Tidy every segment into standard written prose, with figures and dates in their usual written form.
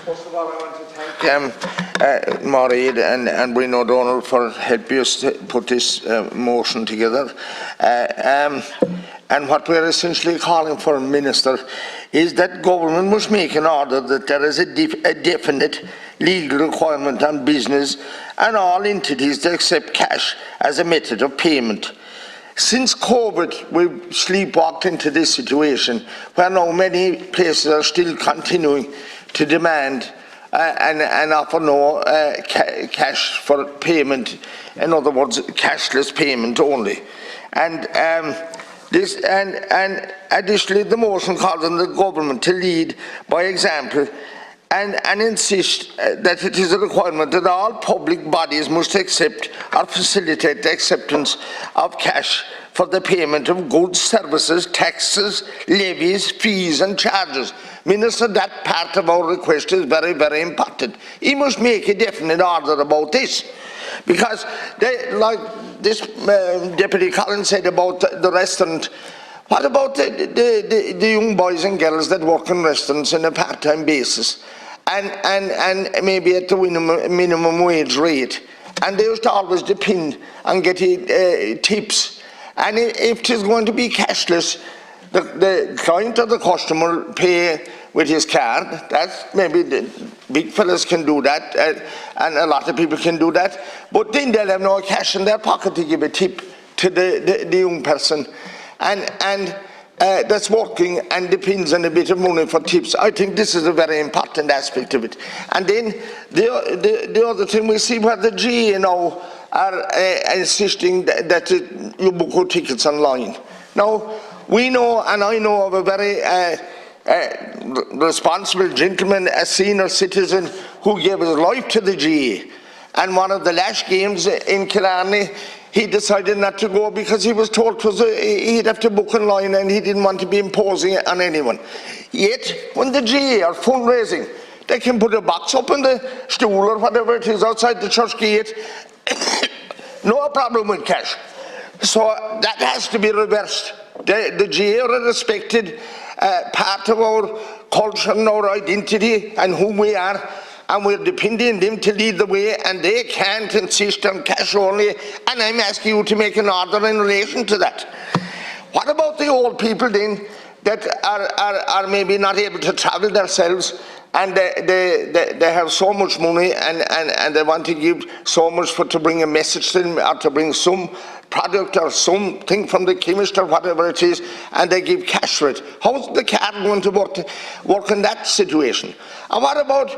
First of all, I want to thank Maureen and Bruno Donald for helping us to put this motion together. And what we're essentially calling for, Minister, is that government must make an order that there is a definite legal requirement on business and all entities to accept cash as a method of payment. Since COVID, we've sleepwalked into this situation where now many places are still continuing to demand and offer no cash for payment. In other words, cashless payment only. And additionally, the motion calls on the government to lead by example and insist that it is a requirement that all public bodies must accept or facilitate the acceptance of cash for the payment of goods, services, taxes, levies, fees and charges. Minister, that part of our request is very, very important. He must make a definite order about this. Because, like this Deputy Collins said about the restaurant, what about the young boys and girls that work in restaurants on a part-time basis and maybe at the minimum wage rate? And they used to always depend on getting tips. And if it is going to be cashless, the client or the customer pay with his card. That's maybe the big fellas can do that, and a lot of people can do that. But then they'll have no cash in their pocket to give a tip to the young person, and that's working and depends on a bit of money for tips. I think this is a very important aspect of it. And then the other thing we see where the GA now are insisting that you book your tickets online. Now, we know, and I know of a very responsible gentleman, a senior citizen who gave his life to the GA. And one of the last games in Killarney, he decided not to go because he was told he'd have to book online and he didn't want to be imposing on anyone. Yet, when the GA are fundraising, they can put a box up on the stool or whatever it is outside the church gate. No problem with cash. So that has to be reversed. The GA are a respected part of our culture and our identity and who we are, and we're depending on them to lead the way, and they can't insist on cash only, and I'm asking you to make an order in relation to that. What about the old people then that are maybe not able to travel themselves, and they have so much money and they want to give so much to bring a message to them or to bring some product or something from the chemist or whatever it is, and they give cash for it? How's the card going to work in that situation? And what about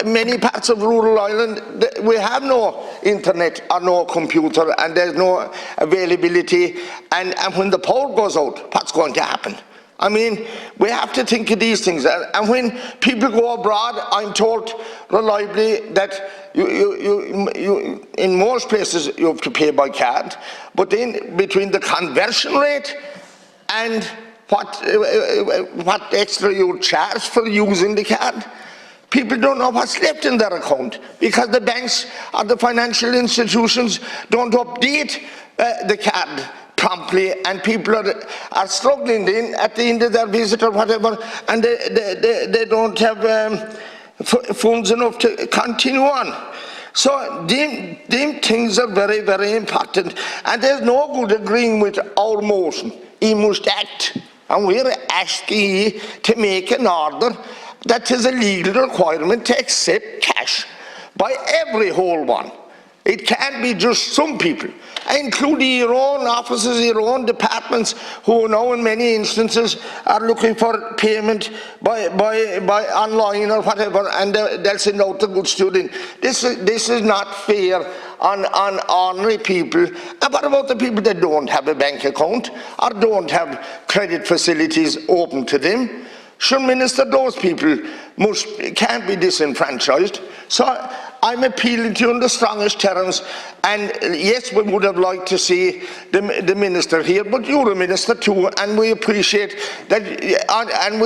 many parts of rural Ireland? We have no internet or no computer, and there's no availability, and when the power goes out, what's going to happen? I mean, we have to think of these things. And when people go abroad, I'm told reliably that you in most places you have to pay by card, but then between the conversion rate and what extra you charge for using the card, people don't know what's left in their account because the banks or the financial institutions don't update the card promptly, and people are struggling then at the end of their visit or whatever, and they don't have funds enough to continue on. So them things are very, very important, and there's no good agreeing with our motion. He must act, and we're asking you to make an order that is a legal requirement to accept cash by every whole one. It can't be just some people, including your own offices, your own departments, who now in many instances are looking for payment by online or whatever, and they'll send out the goods to them. This is not fair on ordinary people. And what about the people that don't have a bank account or don't have credit facilities open to them? Sure, Minister, those people can't be disenfranchised. So I'm appealing to you in the strongest terms, and yes, we would have liked to see the minister here, but you're a minister too, and we appreciate that, and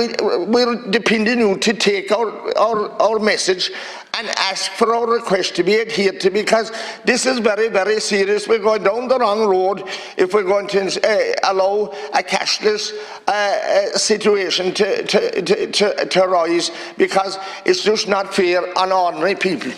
we're depending on you to take our message and ask for our request to be adhered to, because this is very, very serious. We're going down the wrong road if we're going to allow a cashless situation to rise, because it's just not fair on ordinary people.